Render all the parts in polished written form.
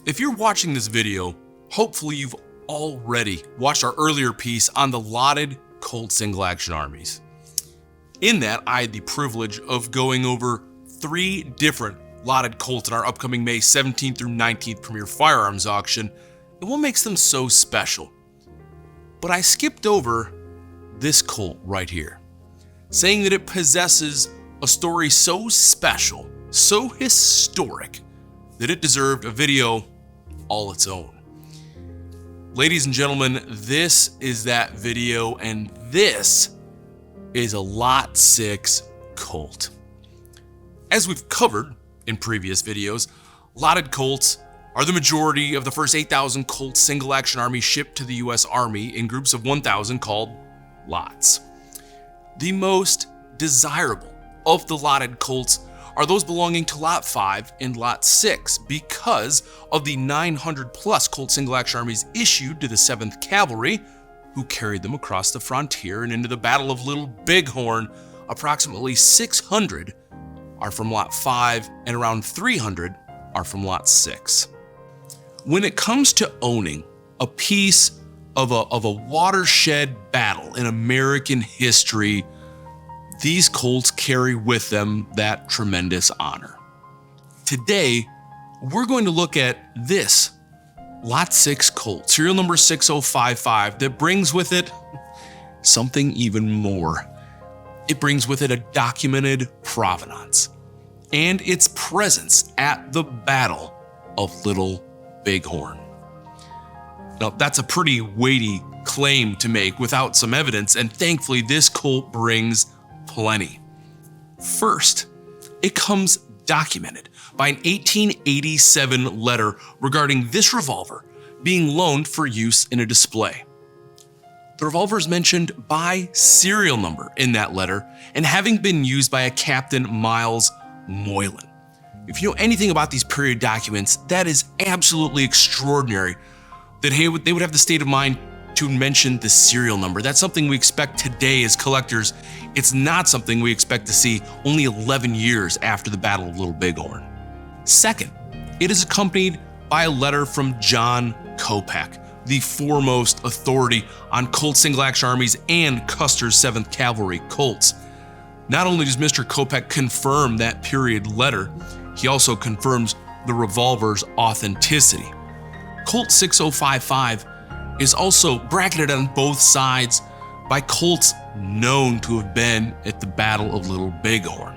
If you're watching this video, hopefully you've already watched our earlier piece on the lotted Colt Single Action Armies. In that, I had the privilege of going over 3 different lotted Colts in our upcoming May 17th through 19th Premier Firearms Auction, and what makes them so special. But I skipped over this Colt right here, saying that it possesses a story so special, so historic, that it deserved a video all its own. Ladies and gentlemen, this is that video, and this is a Lot 6 Colt. As we've covered in previous videos, lotted Colts are the majority of the first 8,000 Colt Single Action Army shipped to the US Army in groups of 1,000 called lots. The most desirable of the lotted Colts are those belonging to Lot 5 and Lot 6 because of the 900 plus Colt Single Action Armies issued to the 7th Cavalry, who carried them across the frontier and into the Battle of Little Bighorn. Approximately 600 are from Lot 5 and around 300 are from Lot 6. When it comes to owning a piece of a watershed battle in American history, these Colts carry with them that tremendous honor. Today, we're going to look at this Lot 6 Colt, serial number 6055, that brings with it something even more. It brings with it a documented provenance and its presence at the Battle of Little Bighorn. Now, that's a pretty weighty claim to make without some evidence, and thankfully this Colt brings plenty. First, it comes documented by an 1887 letter regarding this revolver being loaned for use in a display. The revolver is mentioned by serial number in that letter and having been used by a Captain Myles Moylan. If you know anything about these period documents, that is absolutely extraordinary that they would have the state of mind to mention the serial number. That's something we expect today as collectors. It's not something we expect to see only 11 years after the Battle of Little Bighorn. Second, it is accompanied by a letter from John Kopek, the foremost authority on Colt Single Action Armies and Custer's 7th Cavalry Colts. Not only does Mr. Kopek confirm that period letter, he also confirms the revolver's authenticity. Colt 6055 is also bracketed on both sides by Colts known to have been at the Battle of Little Bighorn.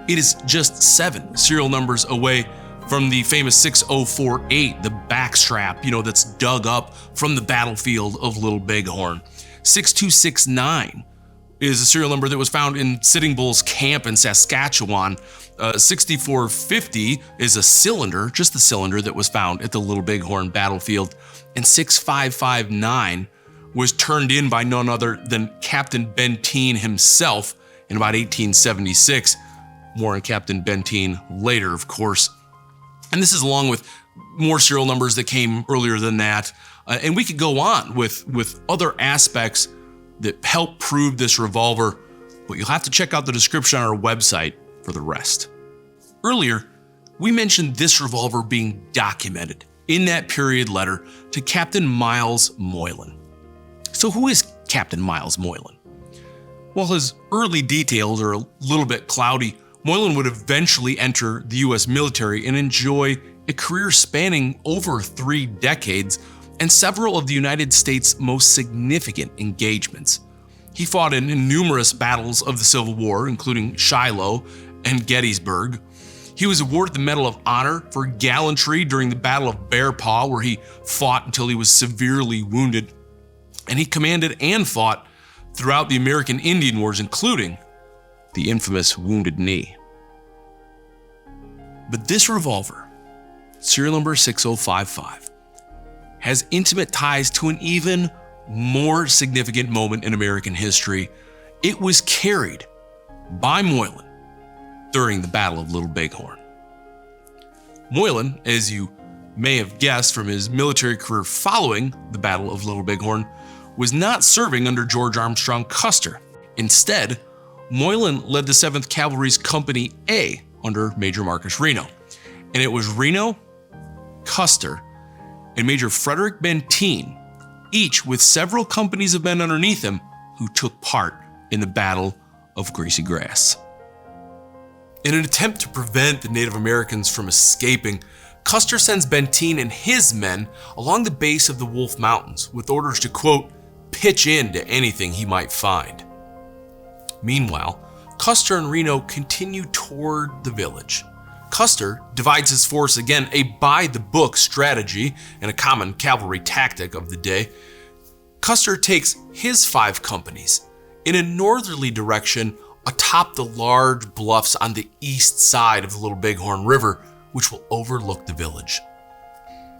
It is just 7 serial numbers away from the famous 6048, the backstrap, that's dug up from the battlefield of Little Bighorn. 6269 is a serial number that was found in Sitting Bull's camp in Saskatchewan. 6450 is a cylinder, just the cylinder that was found at the Little Bighorn battlefield. And 6559 was turned in by none other than Captain Benteen himself in about 1876. More on Captain Benteen later, of course. And this is along with more serial numbers that came earlier than that. And we could go on with other aspects that help prove this revolver, but you'll have to check out the description on our website for the rest. Earlier, we mentioned this revolver being documented in that period letter to Captain Myles Moylan. So who is Captain Myles Moylan? While his early details are a little bit cloudy, Moylan would eventually enter the US military and enjoy a career spanning over 3 decades and several of the United States' most significant engagements. He fought in numerous battles of the Civil War, including Shiloh and Gettysburg. He was awarded the Medal of Honor for gallantry during the Battle of Bear Paw, where he fought until he was severely wounded. And he commanded and fought throughout the American Indian Wars, including the infamous Wounded Knee. But this revolver, serial number 6055, has intimate ties to an even more significant moment in American history. It was carried by Moylan during the Battle of Little Bighorn. Moylan, as you may have guessed from his military career following the Battle of Little Bighorn, was not serving under George Armstrong Custer. Instead, Moylan led the 7th Cavalry's Company A under Major Marcus Reno. And it was Reno, Custer, and Major Frederick Benteen, each with several companies of men underneath him who took part in the Battle of Greasy Grass. In an attempt to prevent the Native Americans from escaping, Custer sends Benteen and his men along the base of the Wolf Mountains with orders to, quote, pitch into anything he might find. Meanwhile, Custer and Reno continue toward the village. Custer divides his force again, a by-the-book strategy and a common cavalry tactic of the day. Custer takes his 5 companies in a northerly direction atop the large bluffs on the east side of the Little Bighorn River, which will overlook the village.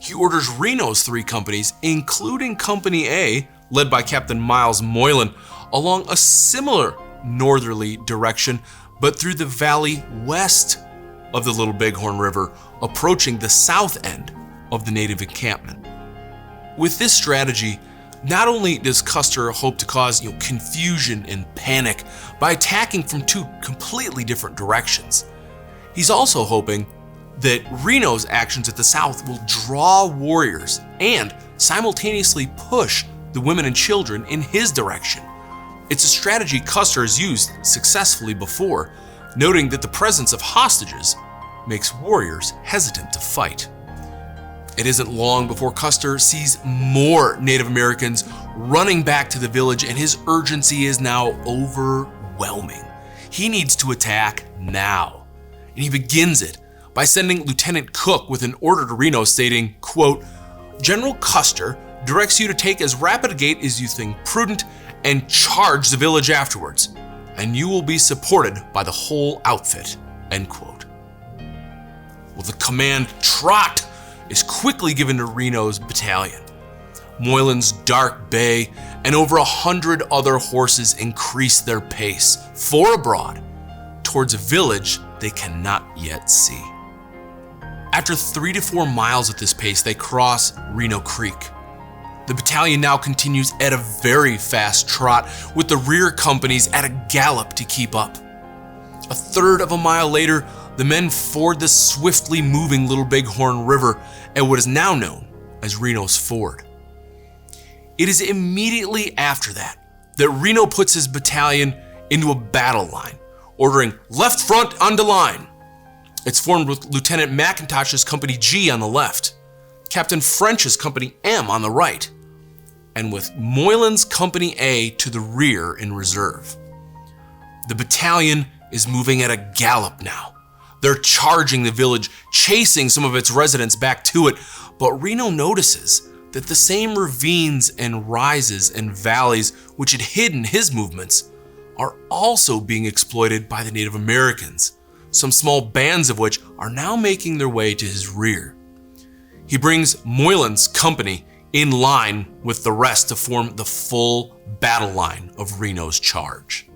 He orders Reno's 3 companies, including Company A, led by Captain Myles Moylan, along a similar northerly direction, but through the valley west of the Little Bighorn River, approaching the south end of the native encampment. With this strategy, not only does Custer hope to cause confusion and panic by attacking from 2 completely different directions, he's also hoping that Reno's actions at the south will draw warriors and simultaneously push the women and children in his direction. It's a strategy Custer has used successfully before, noting that the presence of hostages makes warriors hesitant to fight. It isn't long before Custer sees more Native Americans running back to the village, and his urgency is now overwhelming. He needs to attack now, and he begins it by sending Lieutenant Cook with an order to Reno stating, quote, General Custer directs you to take as rapid a gait as you think prudent and charge the village afterwards, and you will be supported by the whole outfit, end quote. Well, the command trot is quickly given to Reno's battalion. Moylan's dark bay and over 100 other horses increase their pace, 4 abroad, towards a village they cannot yet see. After 3 to 4 miles at this pace, they cross Reno Creek. The battalion now continues at a very fast trot, with the rear companies at a gallop to keep up. A third of a mile later, the men ford the swiftly moving Little Bighorn River at what is now known as Reno's Ford. It is immediately after that Reno puts his battalion into a battle line, ordering left front onto line. It's formed with Lieutenant McIntosh's Company G on the left, Captain French's Company M on the right, and with Moylan's Company A to the rear in reserve. The battalion is moving at a gallop now. They're charging the village, chasing some of its residents back to it, but Reno notices that the same ravines and rises and valleys which had hidden his movements are also being exploited by the Native Americans, some small bands of which are now making their way to his rear. He brings Moylan's company in line with the rest to form the full battle line of Reno's charge.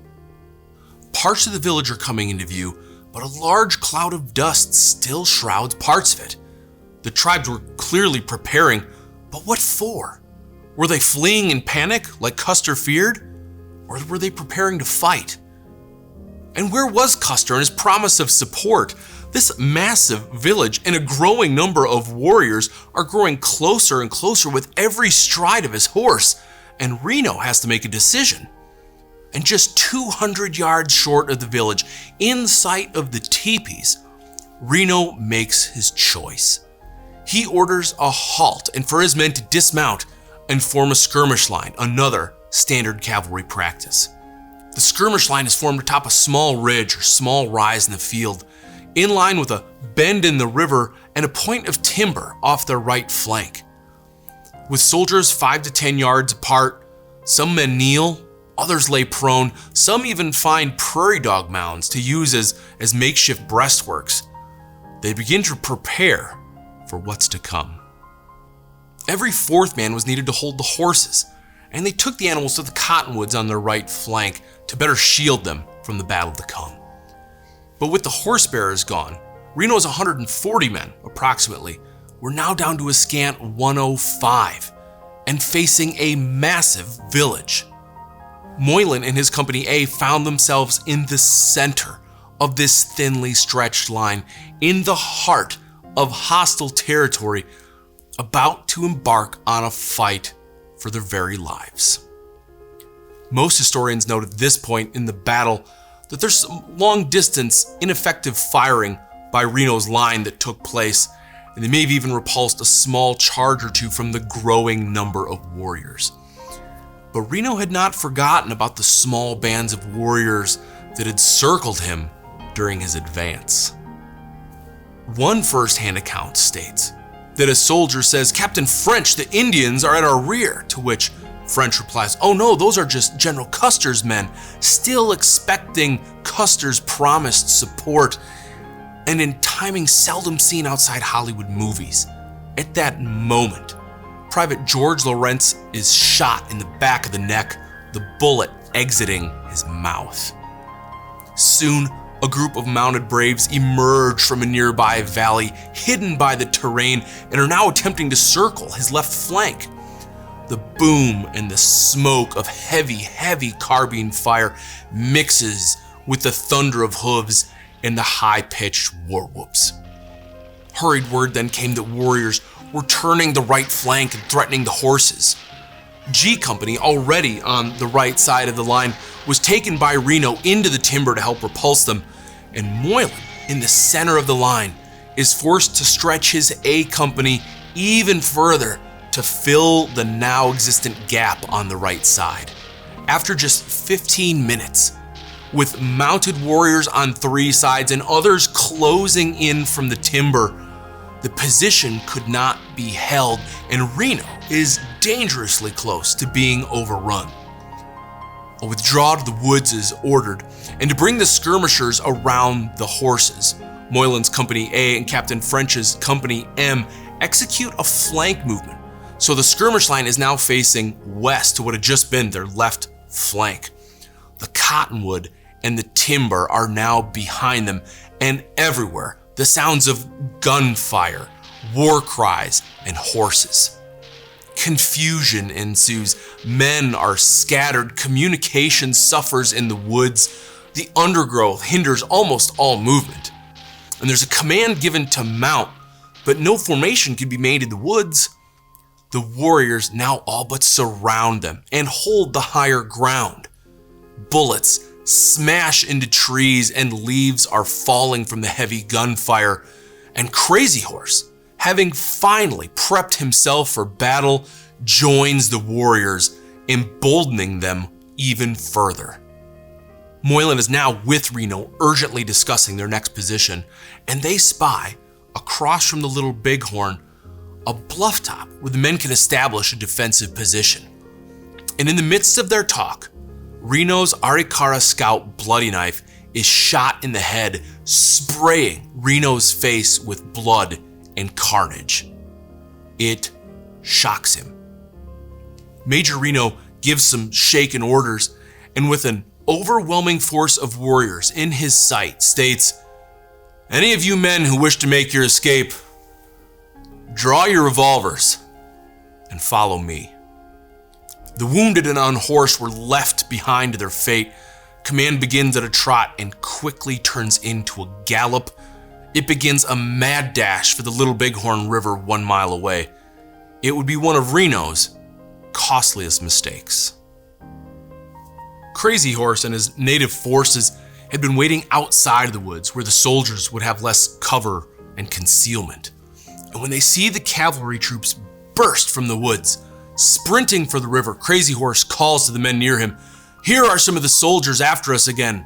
Parts of the village are coming into view, but a large cloud of dust still shrouds parts of it. The tribes were clearly preparing, but what for? Were they fleeing in panic like Custer feared? Or were they preparing to fight? And where was Custer and his promise of support? This massive village and a growing number of warriors are growing closer and closer with every stride of his horse, and Reno has to make a decision. And just 200 yards short of the village, in sight of the teepees, Reno makes his choice. He orders a halt and for his men to dismount and form a skirmish line, another standard cavalry practice. The skirmish line is formed atop a small ridge or small rise in the field, in line with a bend in the river and a point of timber off their right flank. With soldiers 5 to 10 yards apart, some men kneel, others lay prone, some even find prairie dog mounds to use as makeshift breastworks. They begin to prepare for what's to come. Every 4th man was needed to hold the horses, and they took the animals to the cottonwoods on their right flank to better shield them from the battle to come. But with the horse bearers gone, Reno's 140 men, approximately, were now down to a scant 105 and facing a massive village. Moylan and his Company A found themselves in the center of this thinly stretched line, in the heart of hostile territory, about to embark on a fight for their very lives. Most historians note at this point in the battle that there's some long-distance, ineffective firing by Reno's line that took place, and they may have even repulsed a small charge or two from the growing number of warriors. But Reno had not forgotten about the small bands of warriors that had circled him during his advance. One first-hand account states that a soldier says, "Captain French, the Indians are at our rear," to which French replies, "Oh no, those are just General Custer's men," still expecting Custer's promised support, and in timing seldom seen outside Hollywood movies. At that moment, Private George Lawrence is shot in the back of the neck, the bullet exiting his mouth. Soon, a group of mounted braves emerge from a nearby valley, hidden by the terrain, and are now attempting to circle his left flank. The boom and the smoke of heavy carbine fire mixes with the thunder of hooves and the high-pitched war whoops. Hurried word then came that warriors were turning the right flank and threatening the horses. G Company, already on the right side of the line, was taken by Reno into the timber to help repulse them, and Moylan, in the center of the line, is forced to stretch his A Company even further to fill the now existent gap on the right side. After just 15 minutes, with mounted warriors on three sides and others closing in from the timber, the position could not be held, and Reno is dangerously close to being overrun. A withdrawal to the woods is ordered, and to bring the skirmishers around the horses, Moylan's Company A and Captain French's Company M execute a flank movement, so the skirmish line is now facing west to what had just been their left flank. The cottonwood and the timber are now behind them, and everywhere the sounds of gunfire, war cries, and horses. Confusion ensues. Men are scattered. Communication suffers in the woods. The undergrowth hinders almost all movement. And there's a command given to mount, but no formation can be made in the woods. The warriors now all but surround them and hold the higher ground. Bullets smash into trees and leaves are falling from the heavy gunfire, and Crazy Horse, having finally prepped himself for battle, joins the warriors, emboldening them even further. Moylan is now with Reno, urgently discussing their next position, and they spy, across from the Little Bighorn, a bluff top where the men can establish a defensive position. And in the midst of their talk, Reno's Arikara Scout bloody knife is shot in the head, spraying Reno's face with blood and carnage. It shocks him. Major Reno gives some shaken orders, and with an overwhelming force of warriors in his sight states, "Any of you men who wish to make your escape, draw your revolvers and follow me." The wounded and unhorsed were left behind to their fate. Command begins at a trot and quickly turns into a gallop. It begins a mad dash for the Little Bighorn River 1 mile away. It would be one of Reno's costliest mistakes. Crazy Horse and his native forces had been waiting outside of the woods where the soldiers would have less cover and concealment. And when they see the cavalry troops burst from the woods, sprinting for the river, Crazy Horse calls to the men near him, "Here are some of the soldiers after us again.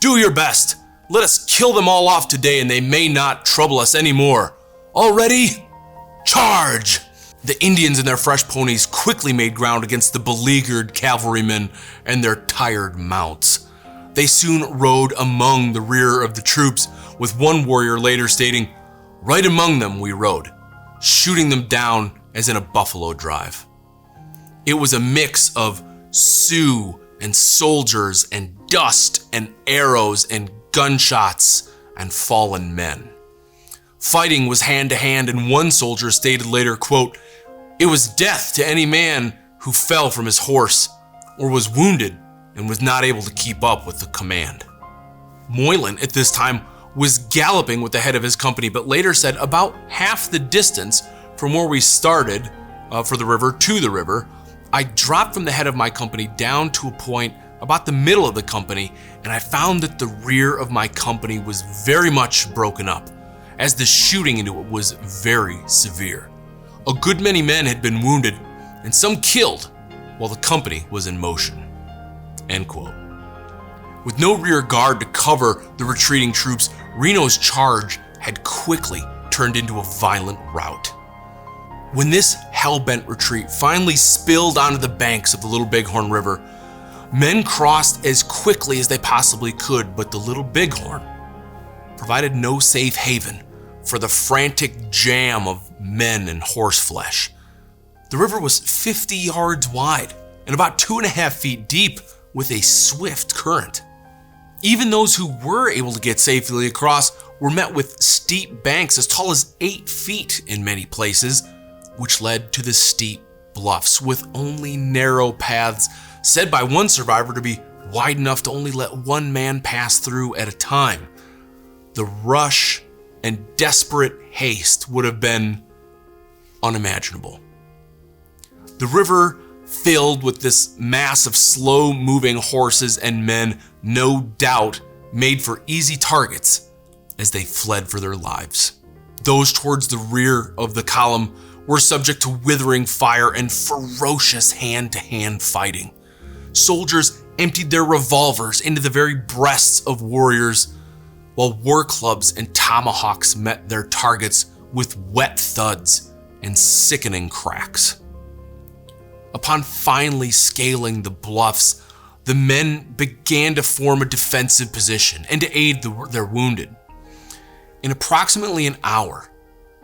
Do your best. Let us kill them all off today and they may not trouble us anymore. All ready? Charge!" The Indians and their fresh ponies quickly made ground against the beleaguered cavalrymen and their tired mounts. They soon rode among the rear of the troops, with one warrior later stating, "Right among them we rode, shooting them down as in a buffalo drive." It was a mix of Sioux and soldiers and dust and arrows and gunshots and fallen men. Fighting was hand to hand, and one soldier stated later, quote, "It was death to any man who fell from his horse or was wounded and was not able to keep up with the command." Moylan at this time was galloping with the head of his company, but later said about half the distance from from where we started for the river to the river, I dropped from the head of my company down to a point about the middle of the company, and I found that the rear of my company was very much broken up, as the shooting into it was very severe. A good many men had been wounded, and some killed, while the company was in motion." End quote. With no rear guard to cover the retreating troops, Reno's charge had quickly turned into a violent rout. When this hell-bent retreat finally spilled onto the banks of the Little Bighorn River, men crossed as quickly as they possibly could, but the Little Bighorn provided no safe haven for the frantic jam of men and horseflesh. The river was 50 yards wide and about 2.5 feet deep, with a swift current. Even those who were able to get safely across were met with steep banks as tall as 8 feet in many places, which led to the steep bluffs with only narrow paths, said by one survivor to be wide enough to only let one man pass through at a time. The rush and desperate haste would have been unimaginable. The river filled with this mass of slow-moving horses and men, no doubt made for easy targets as they fled for their lives. Those towards the rear of the column were subject to withering fire and ferocious hand-to-hand fighting. Soldiers emptied their revolvers into the very breasts of warriors, while war clubs and tomahawks met their targets with wet thuds and sickening cracks. Upon finally scaling the bluffs, the men began to form a defensive position and to aid their wounded. In approximately an hour,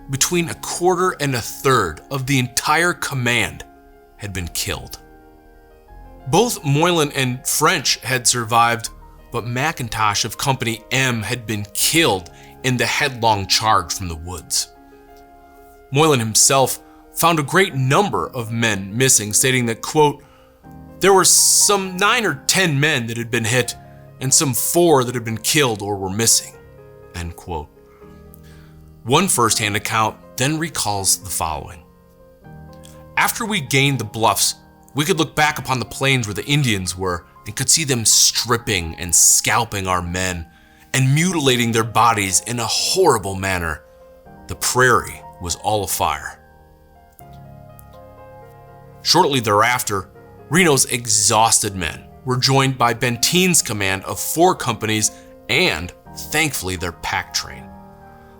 between a quarter and a third of the entire command had been killed. Both Moylan and French had survived, but McIntosh of Company M had been killed in the headlong charge from the woods. Moylan himself found a great number of men missing, stating that, quote, "There were some 9 or 10 men that had been hit and some 4 that had been killed or were missing," end quote. One first-hand account then recalls the following. "After we gained the bluffs, we could look back upon the plains where the Indians were and could see them stripping and scalping our men and mutilating their bodies in a horrible manner. The prairie was all afire." Shortly thereafter, Reno's exhausted men were joined by Benteen's command of 4 companies and, thankfully, their pack train.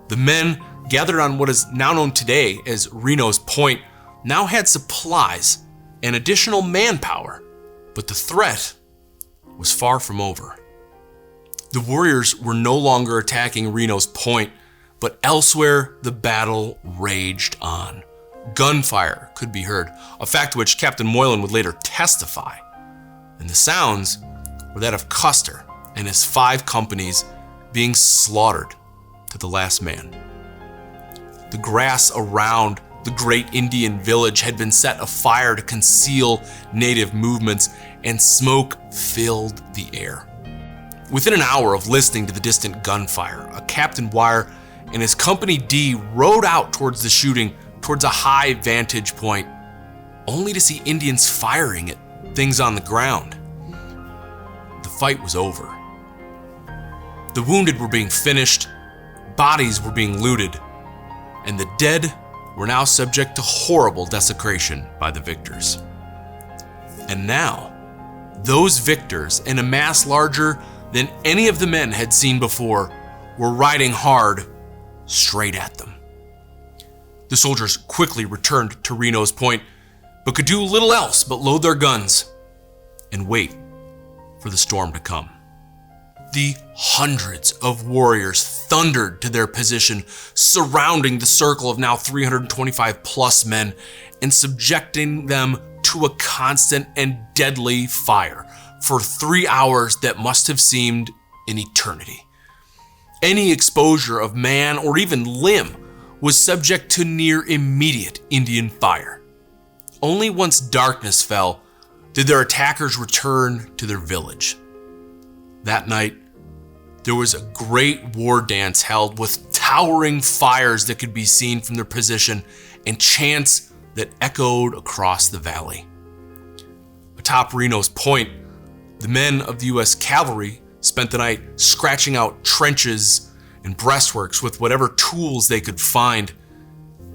The men gathered on what is now known today as Reno's Point now had supplies and additional manpower, but the threat was far from over. The warriors were no longer attacking Reno's Point, but elsewhere the battle raged on. Gunfire could be heard, a fact to which Captain Moylan would later testify, and the sounds were that of Custer and his 5 companies being slaughtered to the last man. The grass around the great Indian village had been set afire to conceal native movements, and smoke filled the air. Within an hour of listening to the distant gunfire, a Captain Wire and his Company D rode out towards the shooting towards a high vantage point, only to see Indians firing at things on the ground. The fight was over. The wounded were being finished, bodies were being looted, and the dead were now subject to horrible desecration by the victors. And now, those victors, in a mass larger than any of the men had seen before, were riding hard straight at them. The soldiers quickly returned to Reno's Point, but could do little else but load their guns and wait for the storm to come. The hundreds of warriors thundered to their position, surrounding the circle of now 325 plus men and subjecting them to a constant and deadly fire for 3 hours that must have seemed an eternity. Any exposure of man or even limb was subject to near immediate Indian fire. Only once darkness fell did their attackers return to their village. That night, there was a great war dance held with towering fires that could be seen from their position and chants that echoed across the valley. Atop Reno's point, the men of the U.S. Cavalry spent the night scratching out trenches and breastworks with whatever tools they could find.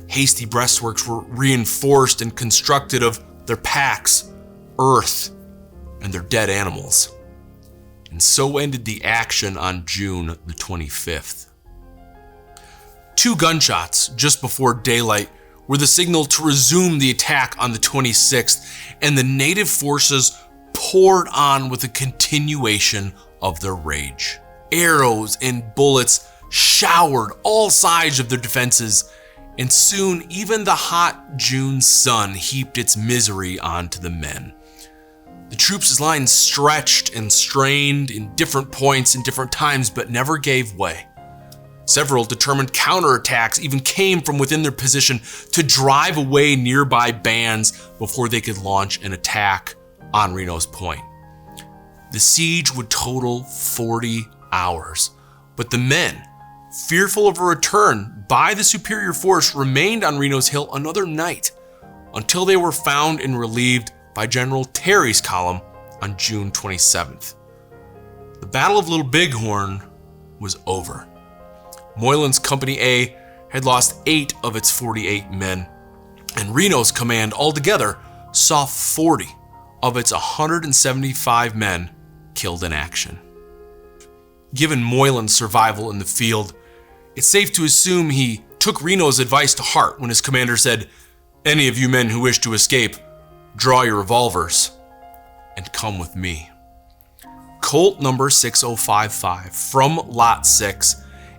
Hasty breastworks were reinforced and constructed of their packs, earth, and their dead animals. And so ended the action on June the 25th. 2 gunshots just before daylight were the signal to resume the attack on the 26th, and the native forces poured on with a continuation of their rage. Arrows and bullets showered all sides of their defenses, and soon even the hot June sun heaped its misery onto the men. The troops' lines stretched and strained in different points and different times, but never gave way. Several determined counterattacks even came from within their position to drive away nearby bands before they could launch an attack on Reno's point. The siege would total 40 hours, but the men, fearful of a return by the superior force, remained on Reno's Hill another night until they were found and relieved by General Terry's column on June 27th. The Battle of Little Bighorn was over. Moylan's Company A had lost 8 of its 48 men, and Reno's command altogether saw 40 of its 175 men killed in action. Given Moylan's survival in the field, it's safe to assume he took Reno's advice to heart when his commander said, "Any of you men who wish to escape, draw your revolvers and come with me." Colt number 6055 from Lot 6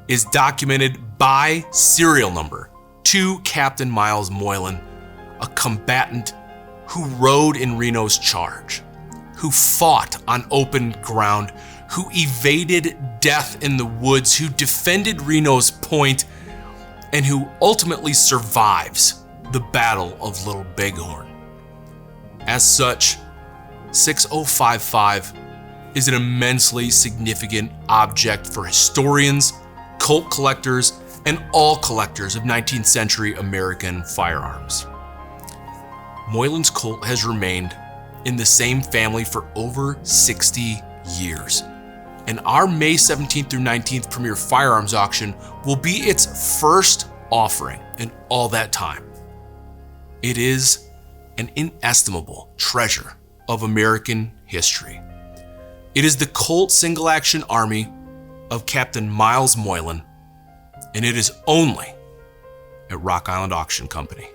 is documented by serial number to Captain Myles Moylan, a combatant who rode in Reno's charge, who fought on open ground, who evaded death in the woods, who defended Reno's point, and who ultimately survives the Battle of Little Bighorn. As such, 6055 is an immensely significant object for historians, Colt collectors, and all collectors of 19th century American firearms. Moylan's Colt has remained in the same family for over 60 years, and our May 17th through 19th premier firearms auction will be its first offering in all that time. It is an inestimable treasure of American history. It is the Colt Single Action Army of Captain Myles Moylan, and it is only at Rock Island Auction Company.